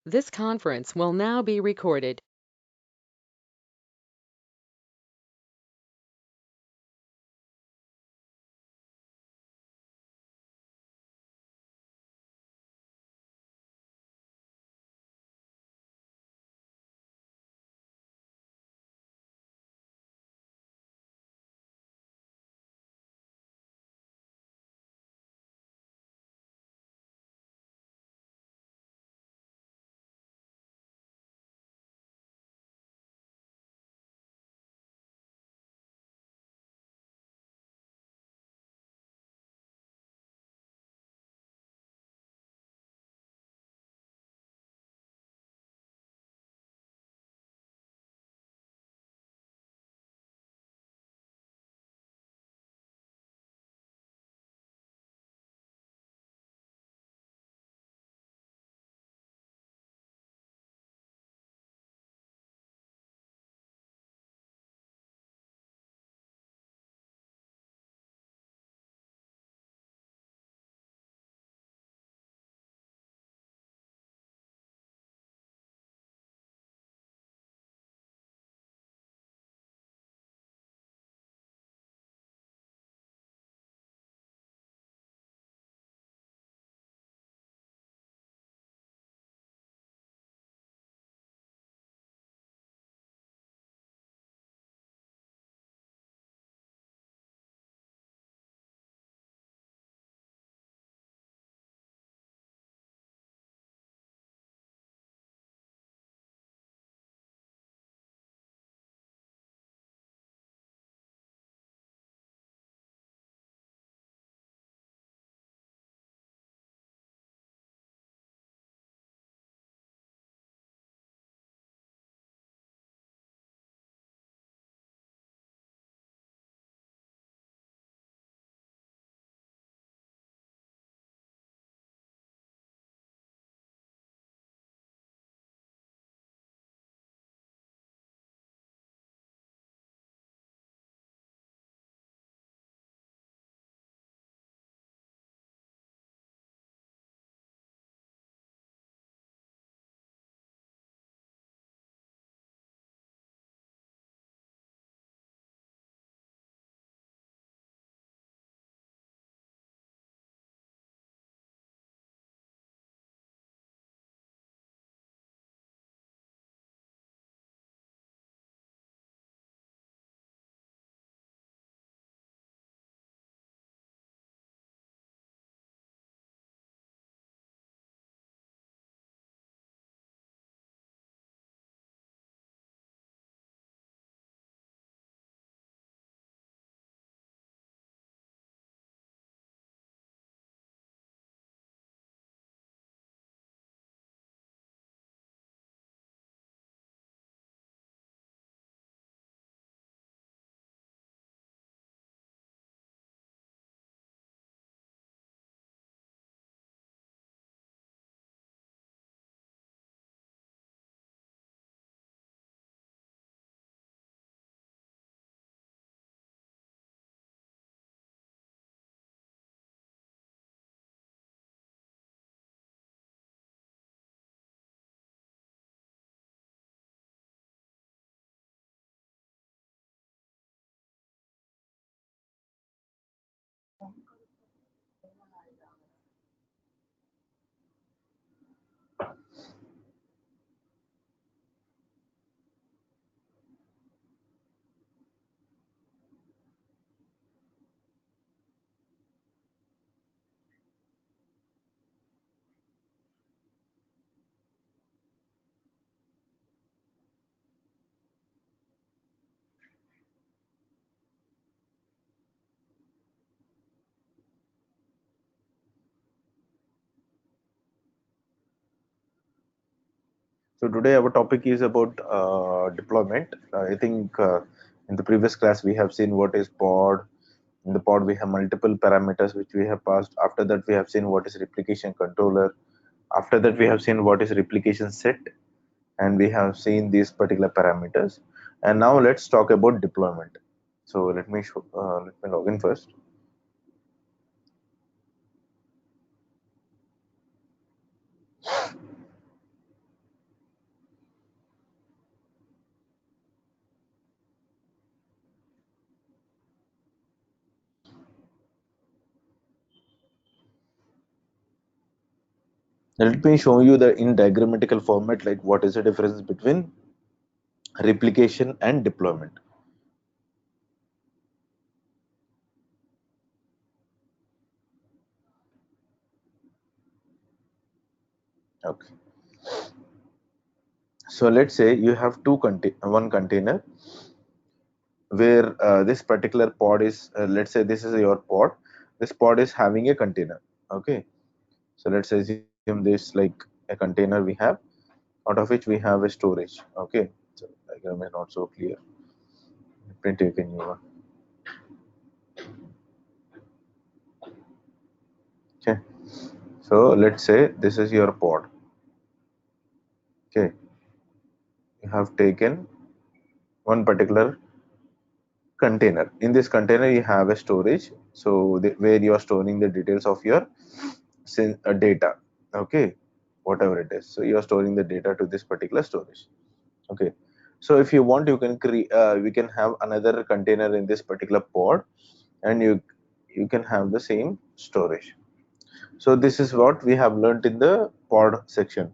This conference will now be recorded. So today our topic is about deployment. I think in the previous class we have seen what is pod. In the pod we have multiple parameters which we have passed. After that we have seen what is replication controller. After that we have seen what is replication set, and we have seen these particular parameters. And now let's talk about deployment. So let me log in first. Let me show you the in diagrammatical format, like what is the difference between replication and deployment. Okay. So let's say you have one container where this particular pod is, let's say this is your pod. This pod is having a container. Okay. So let's assume this like a container we have, out of which we have a storage. Okay. So diagram is not so clear. Let me take a new one. Okay. So let's say this is your pod. Okay. You have taken one particular container. In this container you have a storage, so where you are storing the details of your data. Okay, whatever it is, so you are storing the data to this particular storage. Okay, so if you want, you can create we can have another container in this particular pod, and you can have the same storage. So this is what we have learned in the pod section.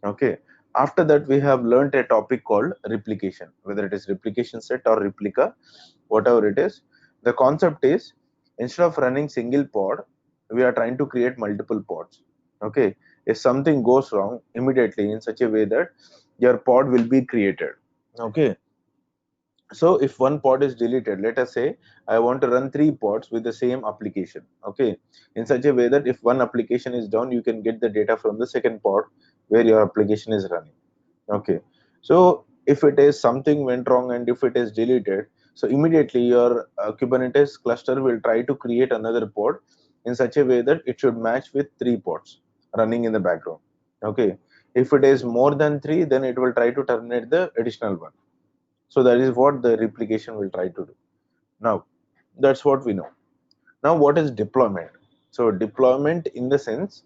Okay, after that we have learned a topic called replication, whether it is replication set or replica, whatever it is. The concept is, instead of running single pod, we are trying to create multiple pods. Okay, if something goes wrong, immediately in such a way that your pod will be created. Okay, so if one pod is deleted, let us say I want to run three pods with the same application. Okay, in such a way that if one application is down, you can get the data from the second pod where your application is running. Okay, so if it is something went wrong and if it is deleted, so immediately your Kubernetes cluster will try to create another pod in such a way that it should match with three pods running in the background. Okay, if it is more than three, then it will try to terminate the additional one. So that is what the replication will try to do. Now, that's what we know. Now, what is deployment? So deployment, in the sense,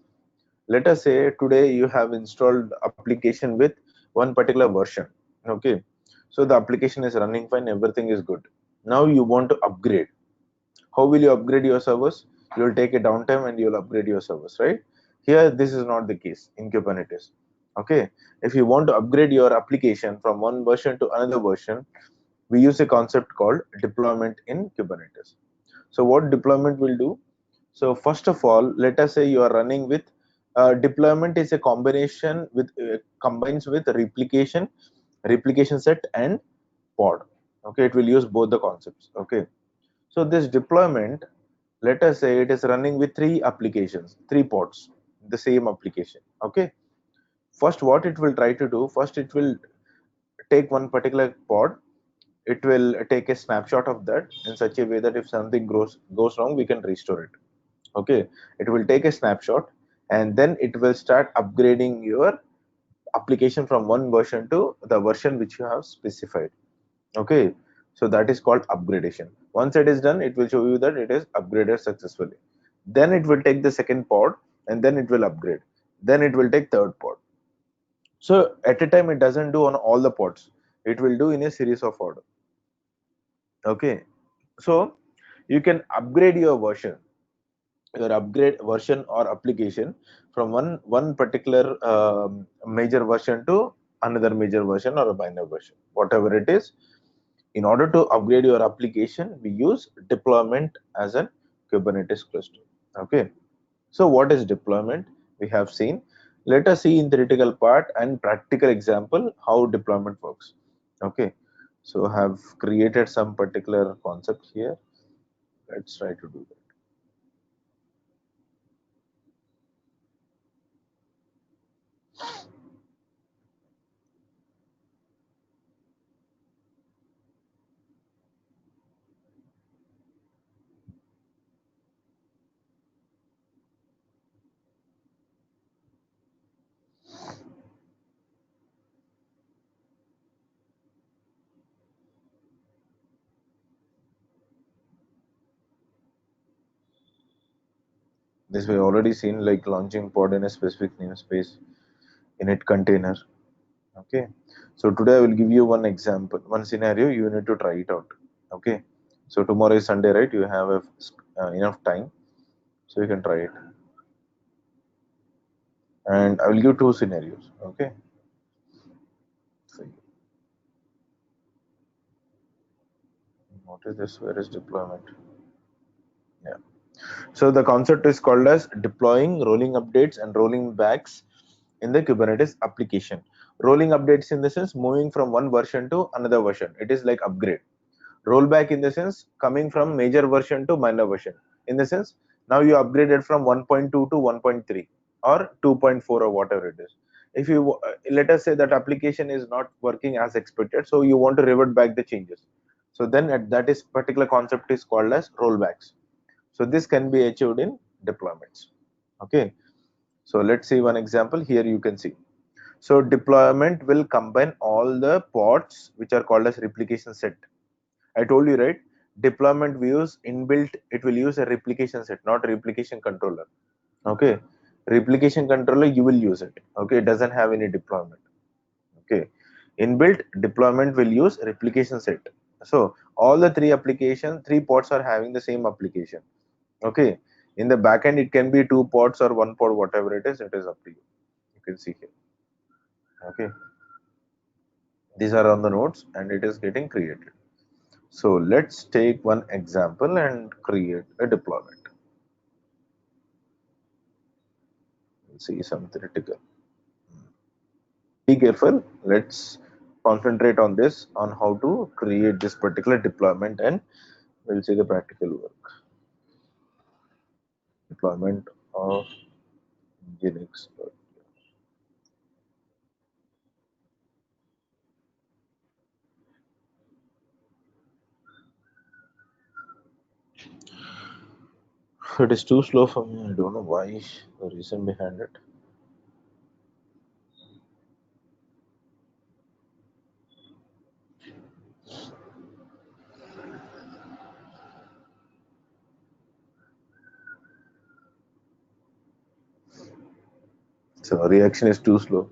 let us say today you have installed application with one particular version. Okay, so the application is running fine, everything is good. Now you want to upgrade. How will you upgrade your servers? You will take a downtime and you will upgrade your servers, right? Here this is not the case in Kubernetes. Okay, if you want to upgrade your application from one version to another version, we use a concept called deployment in Kubernetes. So what deployment will do? So first of all, let us say you are running with deployment is a combination with combines with replication set and pod. Okay, it will use both the concepts. Okay, so this deployment, let us say it is running with three applications, three pods, the same application. Okay, first what it will try to do, first it will take one particular pod, it will take a snapshot of that in such a way that if something goes wrong, we can restore it. Okay, it will take a snapshot and then it will start upgrading your application from one version to the version which you have specified. Okay, so that is called upgradation. Once it is done, it will show you that it is upgraded successfully. Then it will take the second pod and then it will upgrade, then it will take third pod. So at a time it doesn't do on all the pods, it will do in a series of order. Okay, so you can upgrade your version, your upgrade version or application from one particular major version to another major version or a minor version, whatever it is. In order to upgrade your application, we use deployment as a Kubernetes cluster. Okay, so what is deployment? We have seen. Let us see in theoretical part and practical example how deployment works. Okay, so I have created some particular concepts here. Let's try to do that. This we already seen, like launching pod in a specific namespace, init container. Okay, so today I will give you one example, one scenario. You need to try it out. Okay, so tomorrow is Sunday, right? You have enough time, so you can try it. and I will give two scenarios. Okay. So what is this? Where is deployment? Yeah. So the concept is called as deploying rolling updates and rolling backs in the Kubernetes application. Rolling updates in the sense moving from one version to another version. It is like upgrade. Rollback in the sense coming from major version to minor version. In the sense now you upgraded from 1.2 to 1.3 or 2.4 or whatever it is. If you let us say that application is not working as expected, so you want to revert back the changes. So then that is particular concept is called as rollbacks. So this can be achieved in deployments. Okay. So let's see one example. Here you can see. So deployment will combine all the pods which are called as replication set. I told you, right? Deployment views inbuilt, it will use a replication set, not replication controller. Okay. Replication controller, you will use it. Okay. It doesn't have any deployment. Okay. Inbuilt deployment will use replication set. So all the three pods are having the same application. Okay. In the backend, it can be two pods or one pod, whatever it is up to you. You can see here. Okay. These are on the nodes and it is getting created. So let's take one example and create a deployment. Let's see some theoretical. Be careful. Let's concentrate on this, on how to create this particular deployment, and we'll see the practical work. Deployment of Nginx. It is too slow for me. I don't know why. The reason behind it. So reaction is too slow.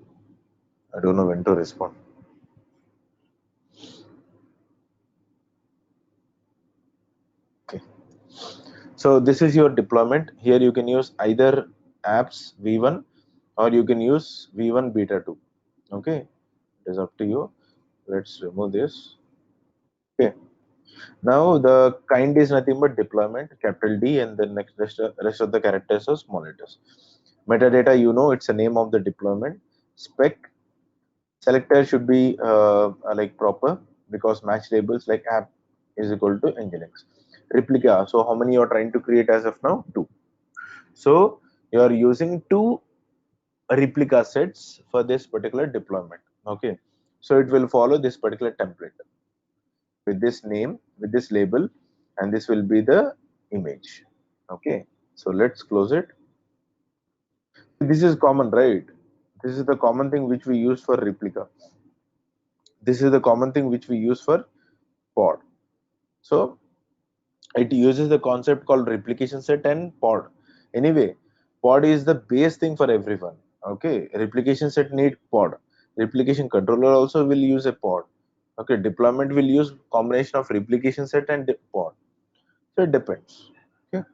I don't know when to respond. Okay. So this is your deployment. Here you can use either apps v1 or you can use v1 beta 2. Okay. It is up to you. Let's remove this. Okay. Now the kind is nothing but deployment, capital D, and then next rest of the characters are small letters. Metadata, you know, it's a name of the deployment. Spec selector should be like proper because match labels like app is equal to nginx. Replica. So how many you are trying to create as of now? Two. So you are using two replica sets for this particular deployment. Okay. So it will follow this particular template with this name, with this label, and this will be the image. Okay. So let's close it. This is common, right? This is the common thing which we use for replica. This is the common thing which we use for pod. So it uses the concept called replication set and pod. Anyway, pod is the base thing for everyone. Okay, replication set need pod. Replication controller also will use a pod. Okay, deployment will use combination of replication set and pod. So it depends. Okay,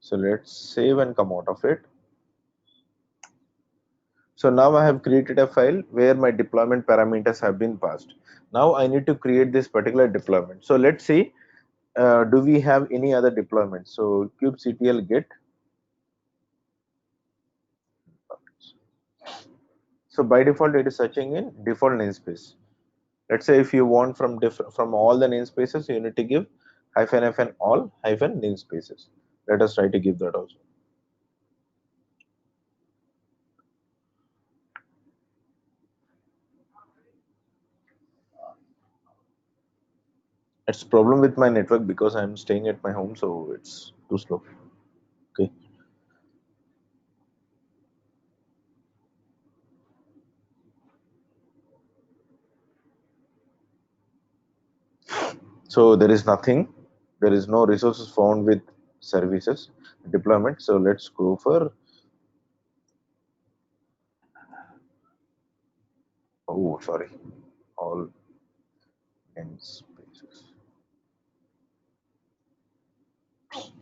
so let's save and come out of it. So now I have created a file where my deployment parameters have been passed. Now I need to create this particular deployment. So let's see, do we have any other deployment? So kubectl get. So by default, it is searching in default namespace. Let's say if you want from all the namespaces, you need to give -n all namespaces. Let us try to give that also. It's problem with my network because I'm staying at my home, so it's too slow. Okay. So there is nothing. There is no resources found with services deployment. So let's go for, oh sorry, all namespaces.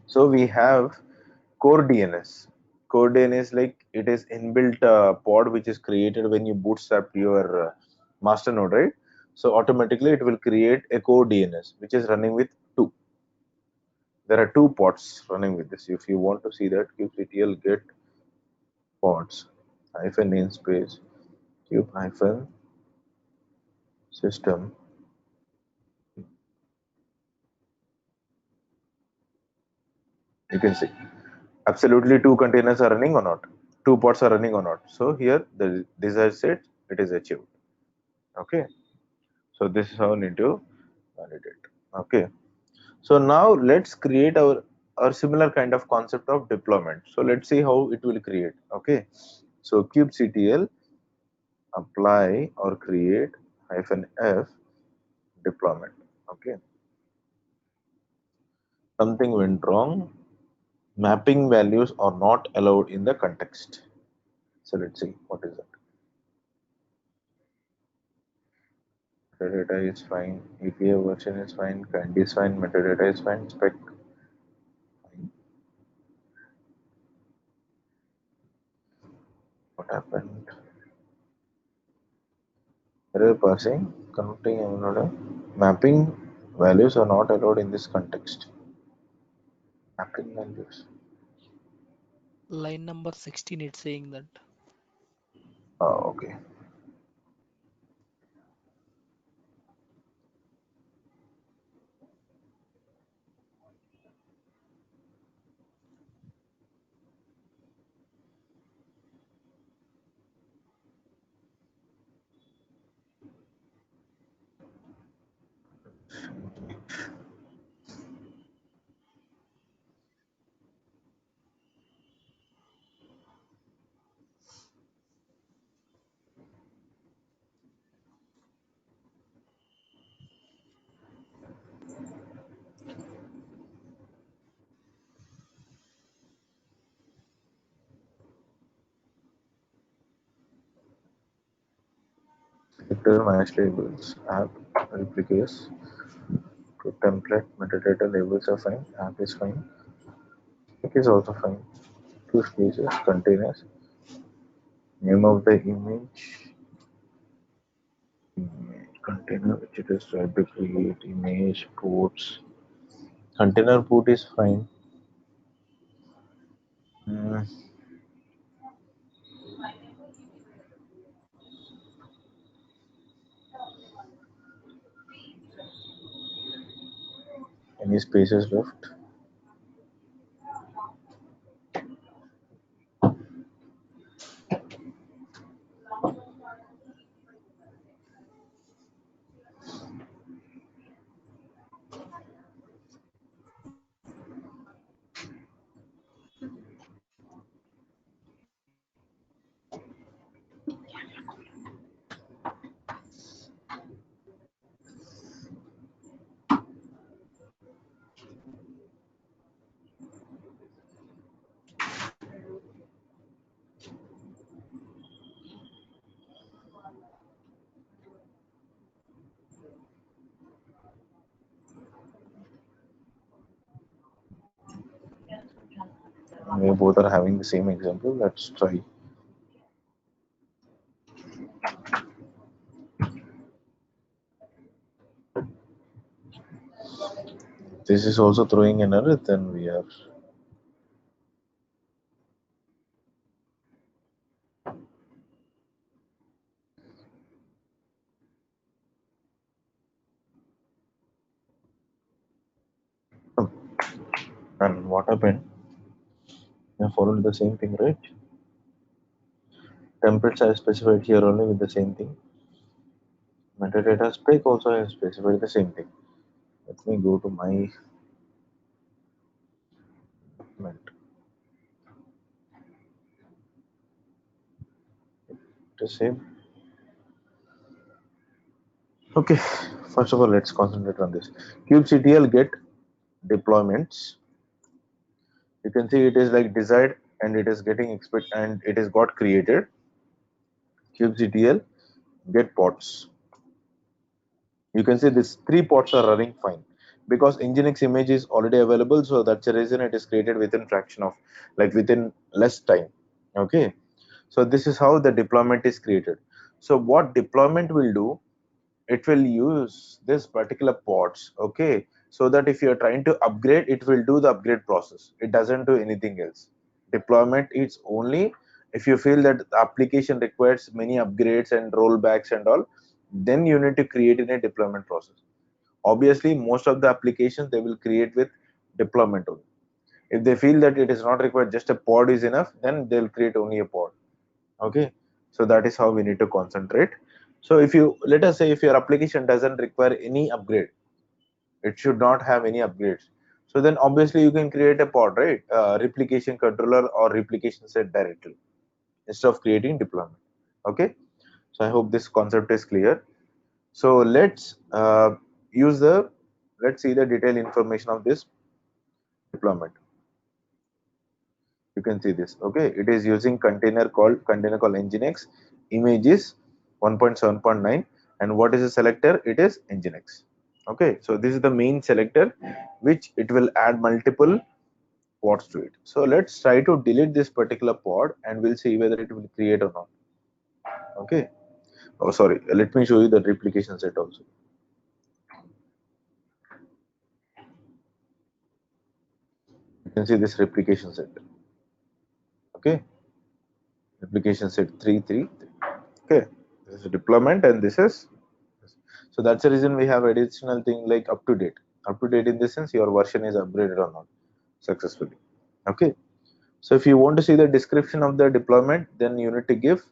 So we have core DNS. Codeine is like it is inbuilt pod which is created when you bootstrap your master node, right? So automatically it will create a core DNS which is running with two. There are two pods running with this. If you want to see that, kubectl get pods hyphen namespace cube hyphen system. You can see absolutely two containers are running or not, two pods are running or not. So here the desired state it is achieved. Okay, so this is how we need to validate. Okay, so now let's create our similar kind of concept of deployment. So let's see how it will create. Okay, so kubectl apply or create hyphen f deployment. Okay, something went wrong. Mapping values are not allowed in the context. So let's see what is it. Metadata is fine, API version is fine, kind is fine, metadata is fine, spec fine. What happened? Error parsing, connecting mapping values are not allowed in this context. Mapping values. Line number 16, it's saying that. Okay. Vector manage labels, app replicas to template, metadata labels are fine, app is fine, spec is also fine. Two spaces, containers, name of the image container which it is tried to create, image, ports. Container port is fine. Hmm, any spaces left? We both are having the same example. Let's try. This is also throwing an error, then we are and what happened? We have followed the same thing, right? Templates are specified here only with the same thing. Metadata spec also has specified the same thing. Let me go to my document. The same. Okay, first of all, let's concentrate on this. kubectl get deployments. You can see it is like desired and it is getting expect and it is got created. kubectl get pods. You can see these three pods are running fine. because Nginx image is already available, so that's the reason it is created within fraction of, like within less time. Okay, so this is how the deployment is created. So what deployment will do, it will use this particular pods, okay, so that if you are trying to upgrade, it will do the upgrade process. It doesn't do anything else. Deployment is only if you feel that the application requires many upgrades and rollbacks and all, then you need to create in a deployment process. Obviously most of the applications they will create with deployment only. If they feel that it is not required, just a pod is enough, then they'll create only a pod. Okay, so that is how we need to concentrate. So if you, let us say if your application doesn't require any upgrade, it should not have any upgrades, so then obviously you can create a pod, right? Replication controller or replication set directly instead of creating deployment. Okay, so I hope this concept is clear. So use the let's see the detailed information of this deployment. You can see this. Okay, it is using container called nginx. Image is 1.7.9, and what is the selector? It is nginx. Okay, so this is the main selector which it will add multiple pods to it. So let's try to delete this particular pod and we'll see whether it will create or not. Okay, oh sorry, let me show you the replication set also. You can see this replication set. Okay, replication set 333. Okay, this is a deployment and this is, so that's the reason we have additional thing like up to date. Up to date in the sense your version is upgraded or not successfully. Okay, so if you want to see the description of the deployment, then you need to give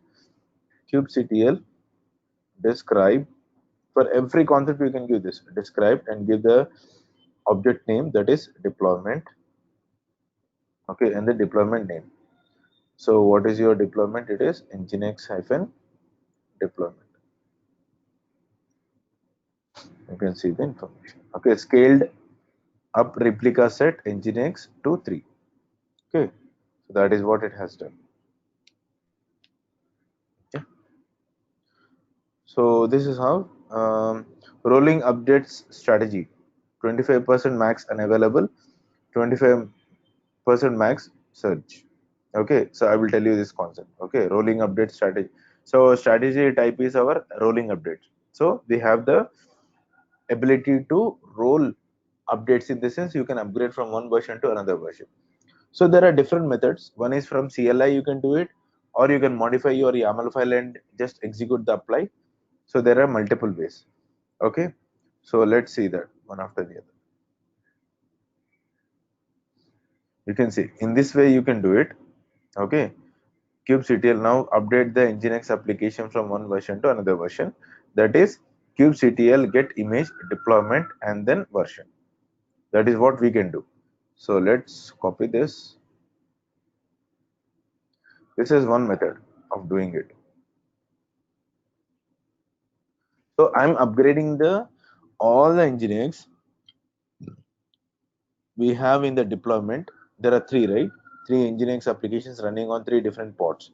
kubectl describe. For every concept you can give this describe and give the object name, that is deployment. Okay, and the deployment name. So what is your deployment? It is nginx hyphen deployment. You can see the information. Okay, scaled up replica set nginx to 3. Okay, so that is what it has done. Okay, so this is how rolling updates strategy. 25% max unavailable, 25% max surge. Okay, so I will tell you this concept. Okay, rolling update strategy. So strategy type is our rolling update. So we have the ability to roll updates, in the sense you can upgrade from one version to another version. So there are different methods. One is from CLI, you can do it, or you can modify your YAML file and just execute the apply. So there are multiple ways. Okay, so let's see that one after the other. You can see in this way you can do it. Okay, kubectl now update the nginx application from one version to another version. That is kubectl get image deployment and then version. That is what we can do. So let's copy this. This is one method of doing it. So I'm upgrading the all the nginx we have in the deployment. There are three, right? Three nginx applications running on three different pods.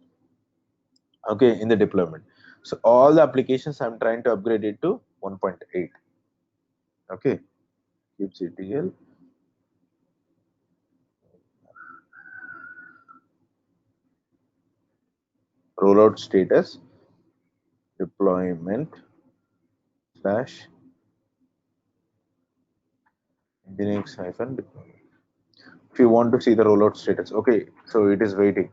Okay, in the deployment. So all the applications I'm trying to upgrade it to 1.8. Okay, kubectl rollout status deployment slash nginx hyphen deployment. If you want to see the rollout status, okay, so it is waiting.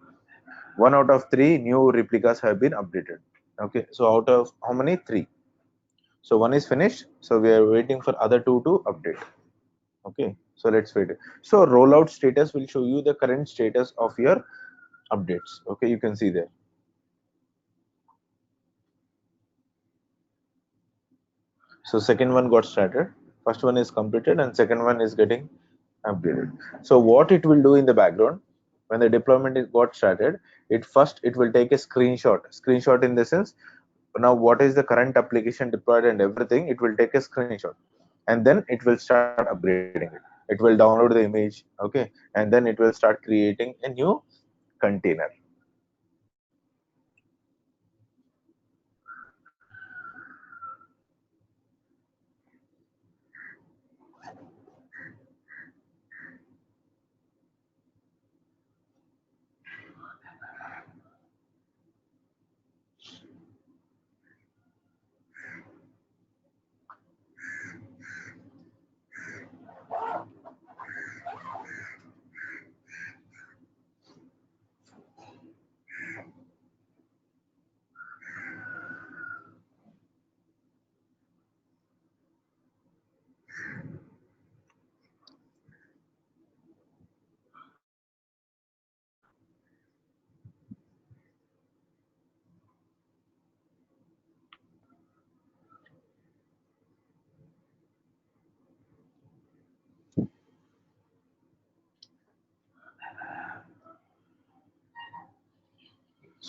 1 out of 3 new replicas have been updated. Okay, so out of how many? 3. So one is finished. So we are waiting for other two to update. Okay, so let's wait. So rollout status will show you the current status of your updates. Okay, you can see there. So second one got started, first one is completed, and second one is getting upgraded. So what it will do in the background, when the deployment is got started, it will take a screenshot in the sense, now what is the current application deployed and everything, it will take a screenshot, and then it will start upgrading it. It will download the image, okay, and then it will start creating a new container.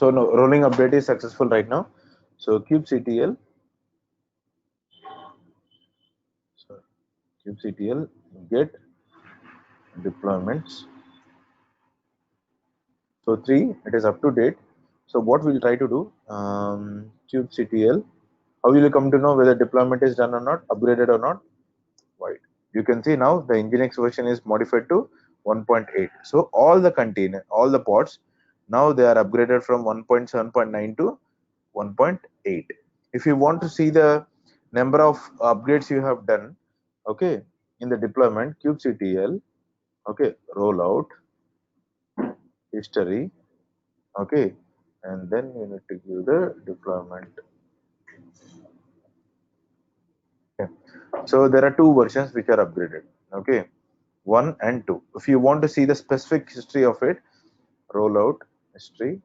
So no, rolling update is successful right now. So kubectl, so kubectl get deployments. So 3, it is up to date. So what we'll try to do, kubectl, how will you come to know whether deployment is done or not, upgraded or not? White. You can see now the Nginx version is modified to 1.8. So all the container, all the pods, now they are upgraded from 1.7.9 to 1.8. If you want to see the number of upgrades you have done, okay, in the deployment, kubectl, okay, rollout history, okay, and then you need to give the deployment. Okay. So there are two versions which are upgraded, okay, 1 and 2. If you want to see the specific history of it, rollout history,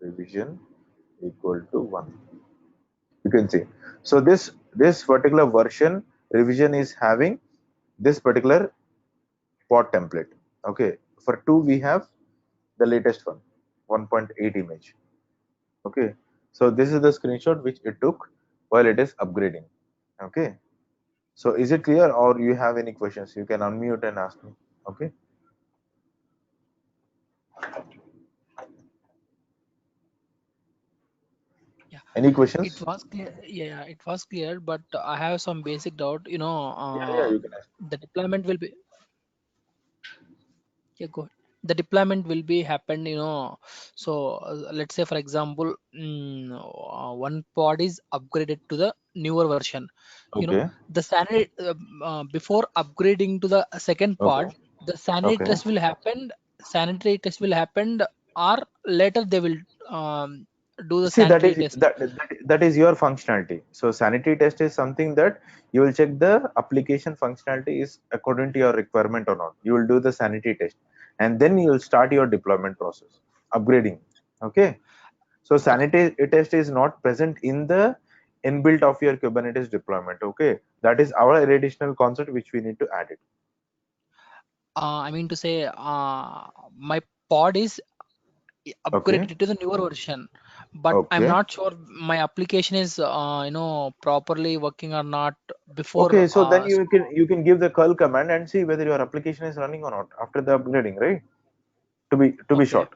revision equal to 1. You can see. So this particular version revision is having this particular pod template. Okay. For 2 we have the latest one, 1.8 image. Okay. So this is the screenshot which it took while it is upgrading. Okay. So is it clear, or you have any questions? You can unmute and ask me. Okay. Yeah, Any it questions? was clear. Yeah, it was clear, but I have some basic doubt. Yeah, you can ask. The deployment will be, yeah, go ahead. The deployment will be happened, so let's say for example, one pod is upgraded to the newer version. Okay. The sanity before upgrading to the second Okay. pod, the sanity Okay. test will happen. Sanitary test will happen, or later they will um, do the See, that sanitary is test. that is your functionality. So sanity test is something that you will check the application functionality is according to your requirement or not. You will do the sanity test, and then you will start your deployment process, upgrading. Okay. So Okay. sanity test is not present in the inbuilt of your Kubernetes deployment. Okay, that is our additional concept which we need to add it. I mean to say, my pod is Okay. upgraded to the newer version, but I'm Okay. not sure my application is properly working or not before. Okay. So then you can give the curl command and see whether your application is running or not after the upgrading, right? To be Okay, short.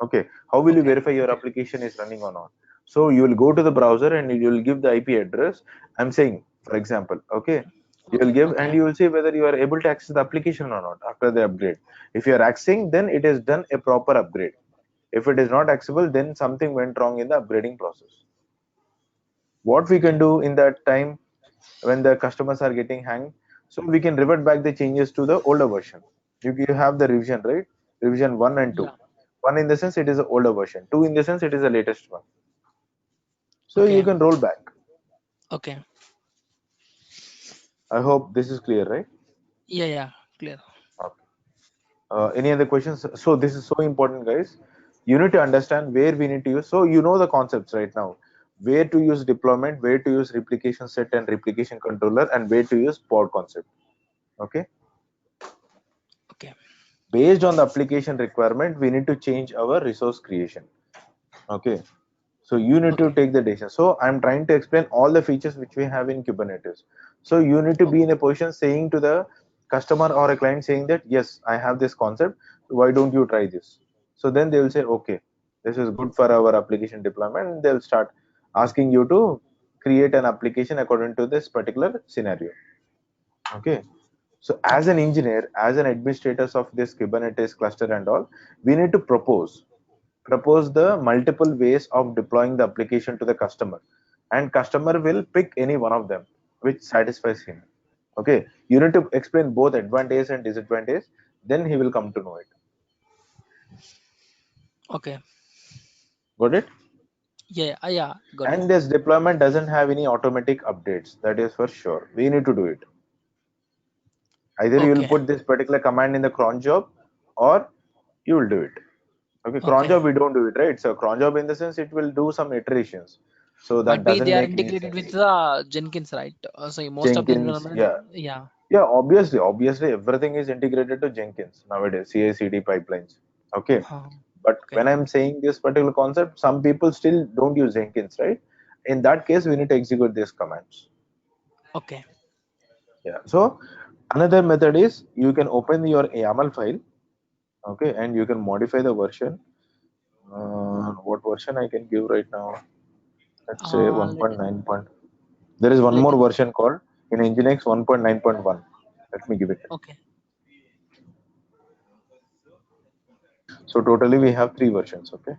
Okay, how will you okay, verify your okay, application is running or not? So you will go to the browser and you will give the IP address. I'm saying, for example, okay, you will okay, give and okay, you will see whether you are able to access the application or not after the upgrade. If you are accessing, then it is done a proper upgrade. If it is not accessible, then something went wrong in the upgrading process. What we can okay, do in that time when the customers are getting hanged, so we can revert back the changes to the older version. You have the revision, right? Revision 1 and 2. yeah, 1 in the sense it is the older version, 2 in the sense it is the latest one. So you okay, can roll back. okay. I hope this is clear, right? Yeah, yeah, clear. Okay. Any other questions? So this is so important, guys. You need to understand where we need to use. So you know the concepts right now. Where to use deployment, where to use replication set and replication controller, and where to use pod concept. Okay. Okay, Based on the application requirement, we need to change our resource creation. Okay. So you need to okay, take the decision. So I'm trying to explain all the features which we have in Kubernetes. So you need to be in okay, a position saying to the customer or a client saying that, yes, I have this concept. Why don't you try this? So then they will say, okay, this is good for our application deployment. And they'll start asking you to create an application according to this particular scenario. Okay. So as okay, an engineer, as an administrators of this Kubernetes cluster and all, we need to propose the multiple ways of deploying the application to the customer, and customer will pick any one of them which satisfies him. Okay, you need to explain both advantage and disadvantage, then he will come to know it. okay. Got it? Yeah, yeah, got it. And this deployment doesn't have any automatic updates, that is for sure. We need to do it. Either you will Okay, put this particular command in the cron job, or you will do it. Okay, cron okay. job we don't do it, right? So cron job in the sense it will do some iterations, so that Might be doesn't they are make any integrated with sense. the Jenkins, right? So most of the Jenkins, environment, yeah. yeah. Yeah, obviously, everything is integrated to Jenkins nowadays, CI/CD pipelines. Okay, uh, but when okay, I'm saying this particular concept, some people still don't use Jenkins, right? In that case, we need to execute these commands. okay, Yeah. So another method is you can open your YAML file, okay, and you can modify the version. What version I can give right now? Let's say let 1.9 point. There is one let more us, version called in Nginx 1.9.1. Let me give it. okay, So totally we have three versions. Okay.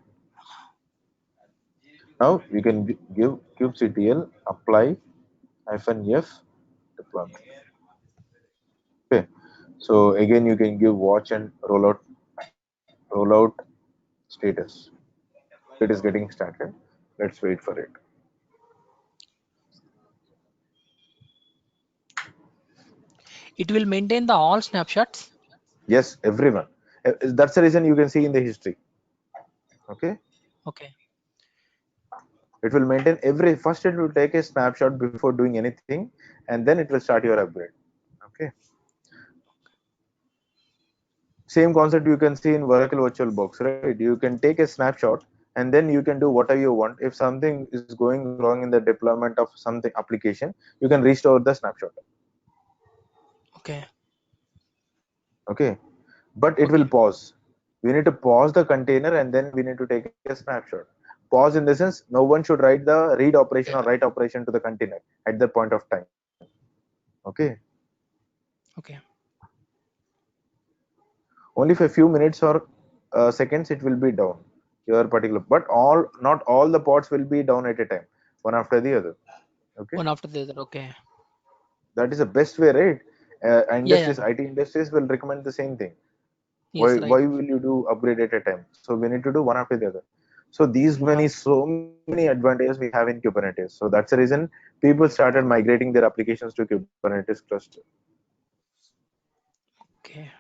Now we can give kubectl apply -f deployment. Okay. So again you can give watch and rollout status. It is getting started. Let's wait for it. it will maintain the all snapshots. Yes, everyone. That's the reason you can see in the history. Okay. Okay, It will maintain every first. It will take a snapshot before doing anything, and then it will start your upgrade. Okay. Same concept you can see in Oracle VirtualBox, right? You can take a snapshot and then you can do whatever you want. If something is going wrong in the deployment of something application, you can restore the snapshot. okay, Okay, but it will okay, pause. We need to pause the container and then we need to take a snapshot. Pause in the sense no one should write the read operation or write operation to the container at that point of time. Okay, okay, only for a few minutes or seconds it will be down. Your particular, but all not all the pods will be down at a time, one after the other. Okay, one after the other. Okay, that is the best way, right? yeah, yeah, Industries, IT industries will recommend the same thing. why yes, why right. will you do upgrade at a time? So we need to do one after the other. So these many so many advantages we have in Kubernetes. So that's the reason people started migrating their applications to Kubernetes cluster. Okay,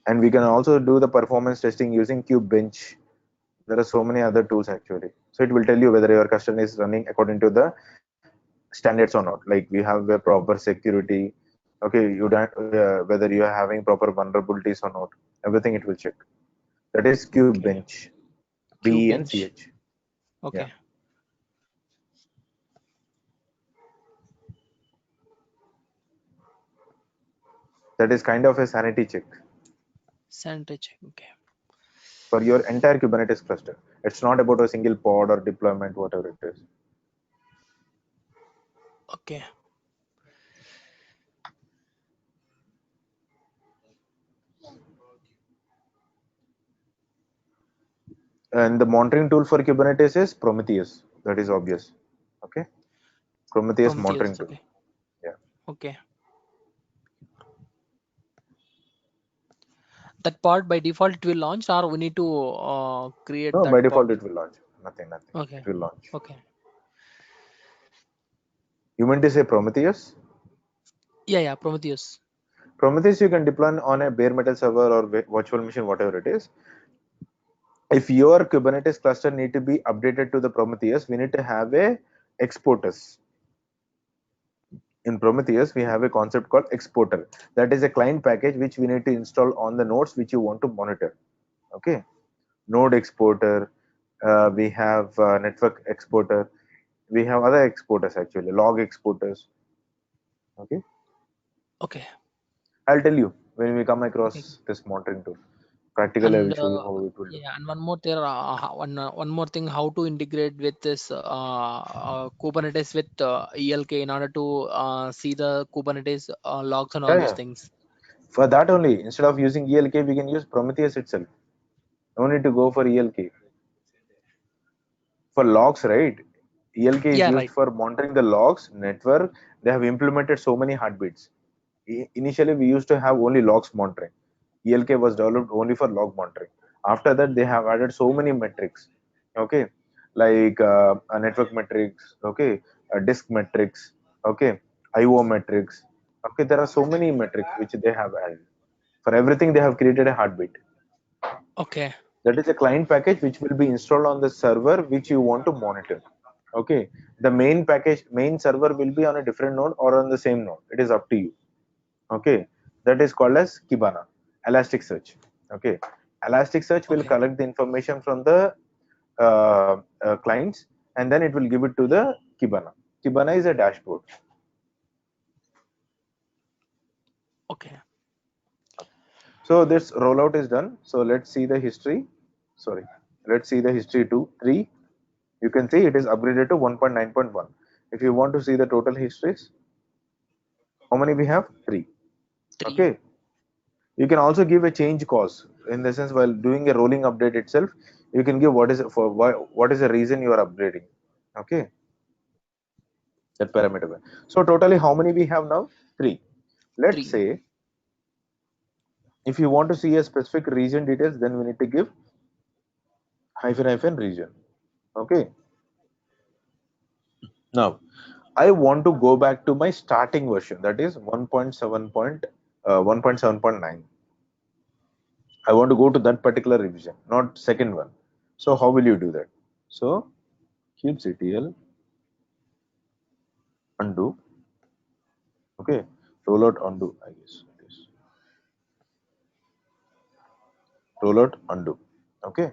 And we can also do the performance testing using Kubebench. There are so many other tools actually. So it will tell you whether your customer is running according to the standards or not. Like we have a proper security. Okay, you don't whether you are having proper vulnerabilities or not. Everything it will check. That is okay. Kubebench. Bench. BENCH. Yeah. Okay, That is kind of a sanity check sanitary check. Okay, for your entire Kubernetes cluster. It's not about a single pod or deployment, whatever it is. okay, And the monitoring tool for Kubernetes is Prometheus. That is obvious. Okay. Prometheus Prometheus. monitoring tool. Okay, Yeah. okay. That part by default it will launch, or we need to create No, that by default part. it will launch. Nothing. Okay, It will launch. okay. You meant to say Prometheus? Yeah, yeah. Prometheus. Prometheus you can deploy on a bare metal server or virtual machine, whatever it is. If your Kubernetes cluster need to be updated to the Prometheus, we need to have a exporters. In Prometheus, we have a concept called exporter. That is a client package which we need to install on the nodes which you want to monitor. Okay, node exporter. We have network exporter. We have other exporters actually, log exporters. Okay, Okay, I'll tell you when we come okay. across this monitoring tool. Practically, I will And show you how it will do. yeah, and one more there, one more thing, how to integrate with this Kubernetes with ELK in order to see the Kubernetes logs and all Yeah, those yeah. things. For that only, instead of using ELK, we can use Prometheus itself. No need to go for ELK. For logs, right? ELK is Yeah, used right. for monitoring the logs network. They have implemented so many heartbeats. Initially, we used to have only logs monitoring. ELK was developed only for log monitoring. After that, they have added so many metrics. Okay, like a network metrics. Okay, disk metrics. Okay, IO metrics. Okay, there are so many metrics which they have added. For everything, they have created a heartbeat. Okay, That is a client package which will be installed on the server which you want to monitor. Okay, the main server will be on a different node or on the same node. It is up to you. Okay, that is called as Kibana, Elasticsearch. Okay, Elasticsearch will Okay. collect the information from the clients, and then it will give it to the Kibana. Kibana is a dashboard. Okay. So this rollout is done. So let's see the history. Sorry, let's see the history to 3. You can see it is upgraded to 1.9.1. If you want to see the total histories, how many we have? 3. 3. Okay. You can also give a change cause, in the sense while doing a rolling update itself. You can give what is the reason you are upgrading. Okay, that parameter. So totally, how many we have now? 3. Let's 3. say if you want to see a specific region details, then we need to give hyphen region. Okay. Now I want to go back to my starting version, that is 1.7.9. I want to go to that particular revision, not second one. So how will you do that? So kubectl undo. Okay, rollout undo, I guess it is rollout undo. Okay,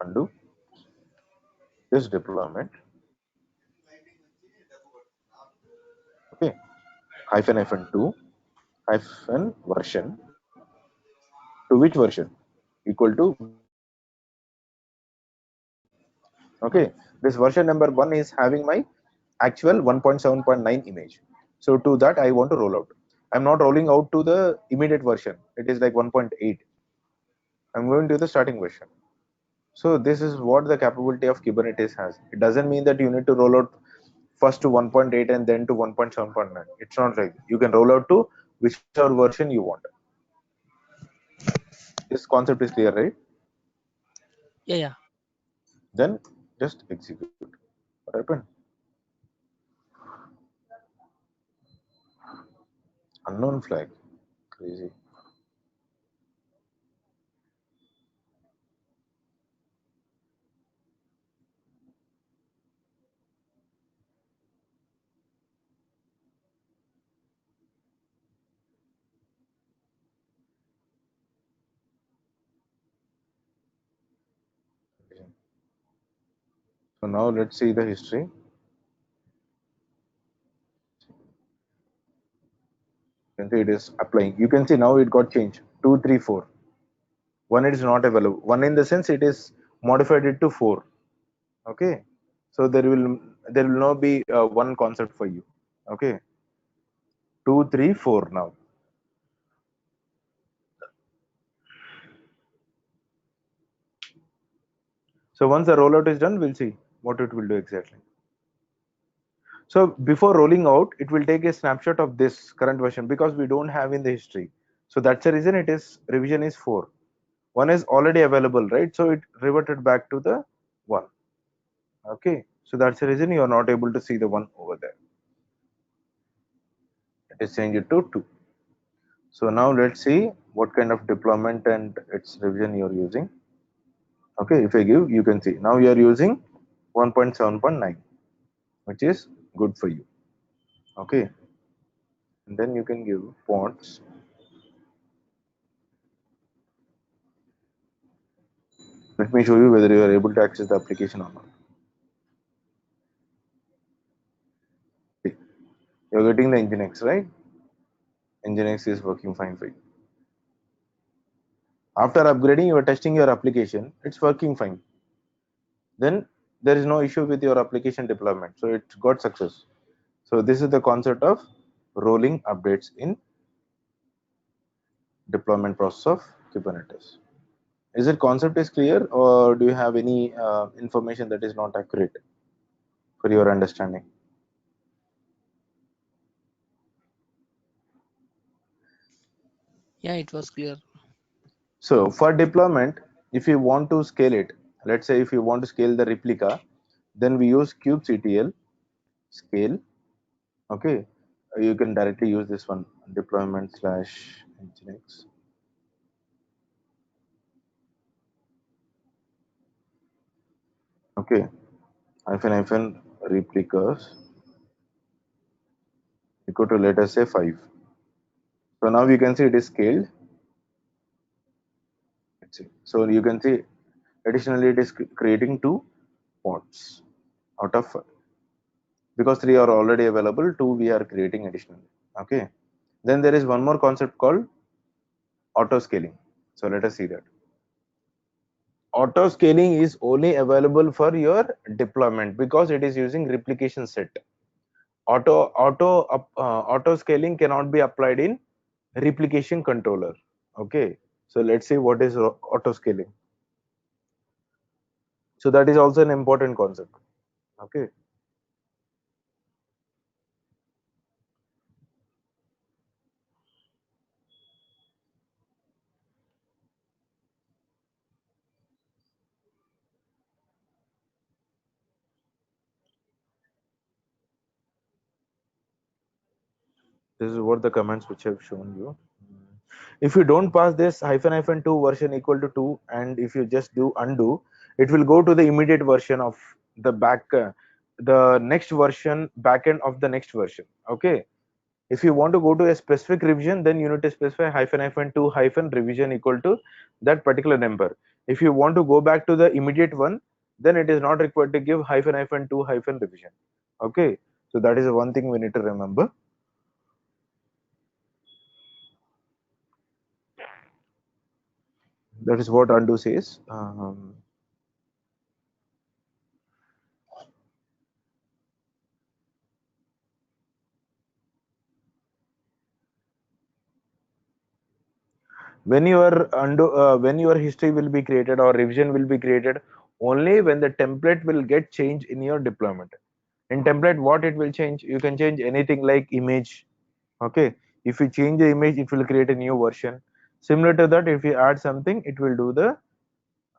undo this deployment. Okay, hyphen 2 hyphen version, to which version? Equal to version number 1. Okay, this version number 1 is having my actual 1.7.9 image. So to that I want to roll out. I'm not rolling out to the immediate version. It is like 1.8. I'm going to the starting version. So this is what the capability of Kubernetes has. It doesn't mean that you need to roll out first to 1.8 and then to 1.7.9. It's not like that. You can roll out to whichever version you want. This concept is clear, right? Yeah, yeah. Then just execute. What happened? Unknown flag. Crazy. So now let's see the history. You can see it is applying. You can see now it got changed. 2, 3, 4. One is not available. One in the sense it is modified it to 4. Okay. So there will not be one concept for you. Okay. 2, 3, 4 now. So once the rollout is done, we'll see what it will do exactly. So before rolling out, it will take a snapshot of this current version because we don't have in the history. So that's the reason it is revision is 4. One is already available, right? So it reverted back to the 1. Okay. So that's the reason you are not able to see the 1 over there. It is changed to 2. So now let's see what kind of deployment and its revision you are using. Okay, if I give, you can see now you are using 1.7.9, which is good for you. Okay, and then you can give pods. Let me show you whether you are able to access the application or not. See, you're getting the Nginx, right? Nginx is working fine for you. After upgrading, you are testing your application, it's working fine. Then there is no issue with your application deployment, so it got success. So this is the concept of rolling updates in deployment process of Kubernetes. Is it concept is clear, or do you have any information that is not accurate for your understanding? Yeah, it was clear. So for deployment, if you want to scale it, let's say if you want to scale the replica, then we use kubectl scale. Okay, you can directly use this one, deployment slash nginx. Okay, hyphen replicas equal to, let us say, 5. So now you can see it is scaled. Let's see. So you can see additionally it is creating 2 pods out of 5. Because 3 are already available, 2 we are creating additionally. Okay. Then there is one more concept called auto scaling. So let us see that. Auto scaling is only available for your deployment because it is using replication set. Auto scaling cannot be applied in replication controller. Okay, so let's see what is auto scaling. So that is also an important concept. Okay, this is what the commands which I have shown you. If you don't pass this -2 version equal to 2, and if you just do undo, it will go to the immediate version of the next version backend of the next version. Okay, if you want to go to a specific revision, then you need to specify -2 revision equal to that particular number. If you want to go back to the immediate one, then it is not required to give -2 revision. Okay, so that is one thing we need to remember. That is what undo says. When your history will be created or revision will be created only when the template will get changed in your deployment. In template, what it will change, you can change anything like image. Okay, if you change the image, it will create a new version. Similar to that, if you add something, it will do the,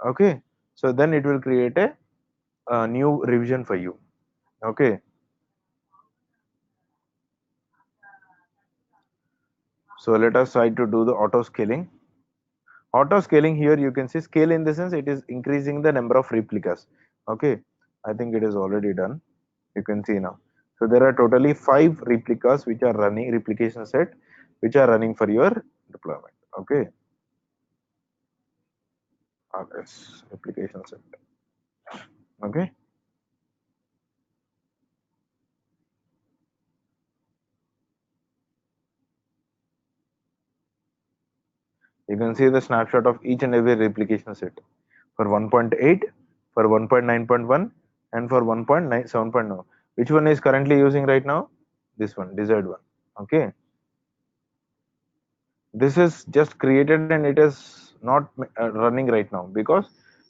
okay, so then it will create a new revision for you. Okay, so let us try to do the auto scaling. Auto scaling, here you can see scale in the sense it is increasing the number of replicas. Okay, I think it is already done. You can see now. So there are totally 5 replicas which are running, replication set which are running for your deployment. Okay, yes, replication set. Okay, you can see the snapshot of each and every replication set for 1.8, for 1.9.1, and for 1.7.9. Which one is currently using right now? This one, desired one. Okay, this is just created and it is not running right now because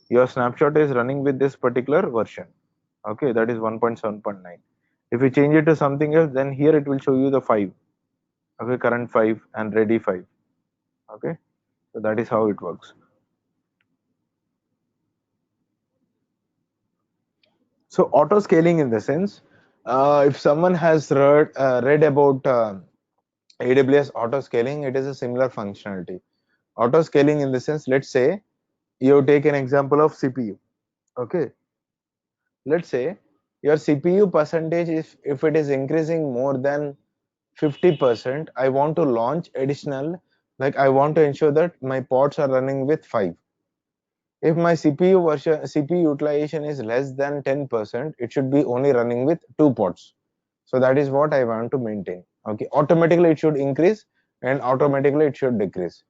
your snapshot is running with this particular version. Okay, that is 1.7.9. If you change it to something else, then here it will show you the 5. Okay, current 5 and ready 5. Okay, so that is how it works. So auto scaling in the sense, if someone has read about AWS auto scaling, it is a similar functionality. Auto scaling in the sense, let's say you take an example of CPU. Okay, let's say your CPU percentage, if it is increasing more than 50%, I want to launch additional, like I want to ensure that my pods are running with 5. If my CPU utilization is less than 10%, it should be only running with 2 pods. So that is what I want to maintain. Okay, automatically it should increase and automatically it should decrease.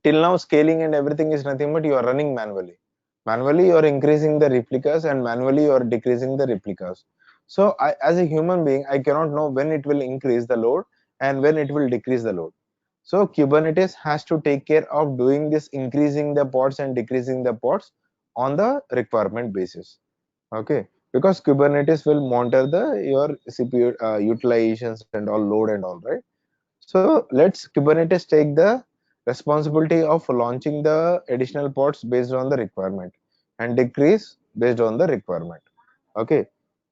Till now, scaling and everything is nothing but you are running manually. Manually you are increasing the replicas and manually you are decreasing the replicas. So as a human being, I cannot know when it will increase the load and when it will decrease the load. So Kubernetes has to take care of doing this, increasing the pods and decreasing the pods on the requirement basis. Okay, because Kubernetes will monitor the your CPU utilizations and all, load and all, right? So let's Kubernetes take the responsibility of launching the additional pods based on the requirement and decrease based on the requirement. Okay,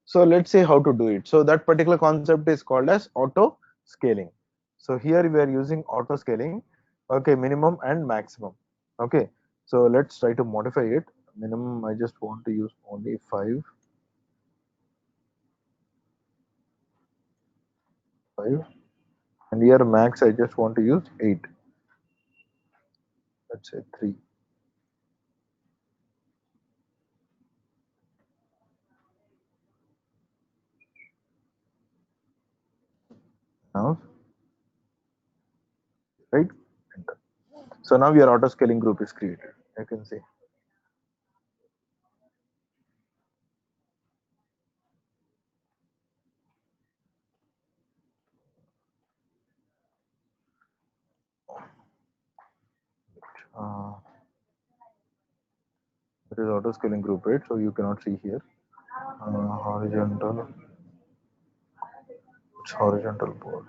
so let's see how to do it. So that particular concept is called as auto scaling. So here we are using auto scaling. Okay, minimum and maximum. Okay, so let's try to modify it. minimum I just want to use only 5. And here max I just want to use 8. Let's say 3. Now, right? Enter. So now your auto scaling group is created. You can see. It is auto scaling group, right? So you cannot see here. Horizontal. It's horizontal board.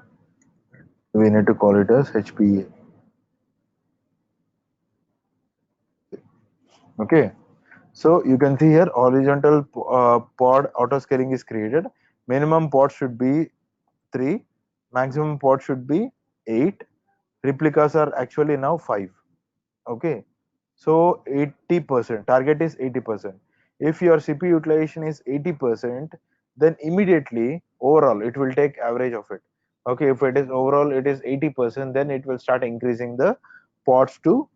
We need to call it as HPA. Okay. So you can see here horizontal pod auto scaling is created. Minimum pod should be 3. Maximum pod should be 8. Replicas are actually now 5. Okay. So 80%, target is 80%. If your CPU utilization is 80%, then immediately overall it will take average of it. Okay, if it is overall it is 80%, then it will start increasing the pods to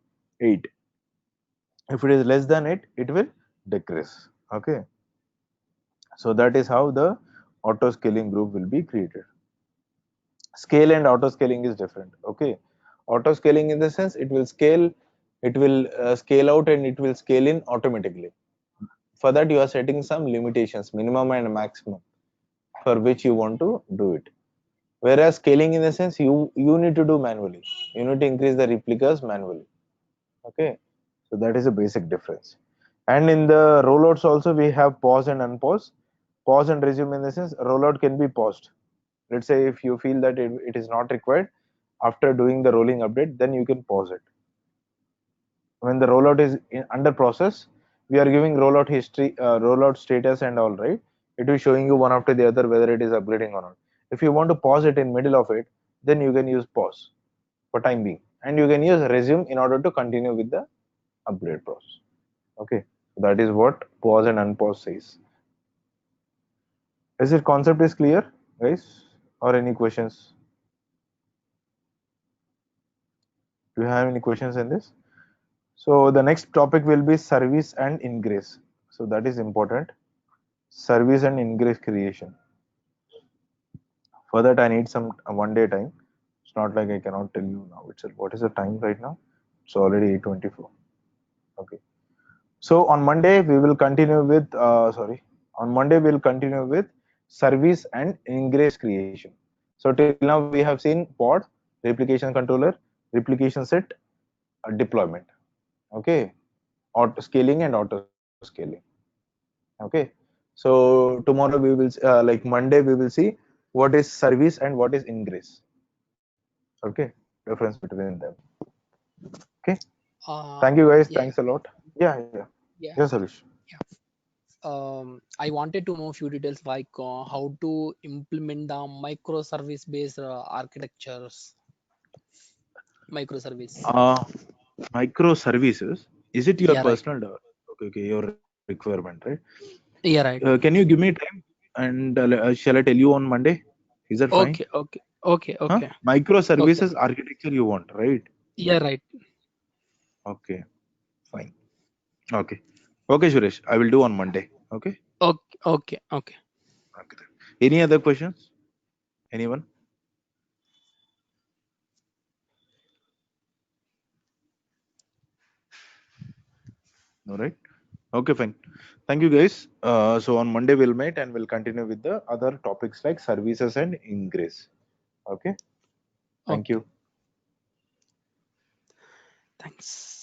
8. If it is less than it will decrease. Okay, so that is how the auto scaling group will be created. Scale and auto scaling is different. Okay, auto scaling in the sense it will scale out and it will scale in automatically. For that you are setting some limitations, minimum and maximum, for which you want to do it. Whereas scaling in the sense you need to do manually, you need to increase the replicas manually. Okay, so that is a basic difference. And in the rollouts also we have pause and unpause. Pause and resume in the sense rollout can be paused. Let's say if you feel that it is not required after doing the rolling update, then you can pause it. When the rollout is under process, we are giving rollout history, rollout status and all, right? It is showing you one after the other whether it is upgrading or not. If you want to pause it in middle of it, then you can use pause for time being, and you can use resume in order to continue with the upgrade process. Okay, that is what pause and unpause says. Is it concept is clear, guys, or any questions? Do you have any questions in this? So the next topic will be service and ingress. So that is important. Service and ingress creation. For that, I need some 1 day time. It's not like I cannot tell you now itself. What is the time right now? It's already 8:24. Okay. So on Monday we will continue with On Monday we'll continue with service and ingress creation. So till now we have seen pod, replication controller, replication set, deployment. Okay, auto scaling and auto scaling. Okay, so tomorrow we will like Monday we will see what is service and what is ingress. Okay, difference between them. Okay, thank you guys. Yeah, Thanks a lot. Yeah, yeah. yeah, Yes, Harish. yeah. I wanted to know a few details like how to implement the microservice-based architectures. Microservice. Uh, Microservices. Is it your Yeah, right. personal? Okay, your requirement, right? Yeah, right. Can you give me time and shall I tell you on Monday? Is that fine? Okay, okay, okay, Huh? okay, okay. Microservices architecture you want, right? Yeah, right. Okay, fine. Okay, okay, Suresh. I will do on Monday. Okay. Okay, okay, okay. Okay. Any other questions? Anyone? All right. Okay, fine. Thank you, guys. So on Monday we'll meet and we'll continue with the other topics like services and ingress. Okay. Thank Okay. you. Thanks.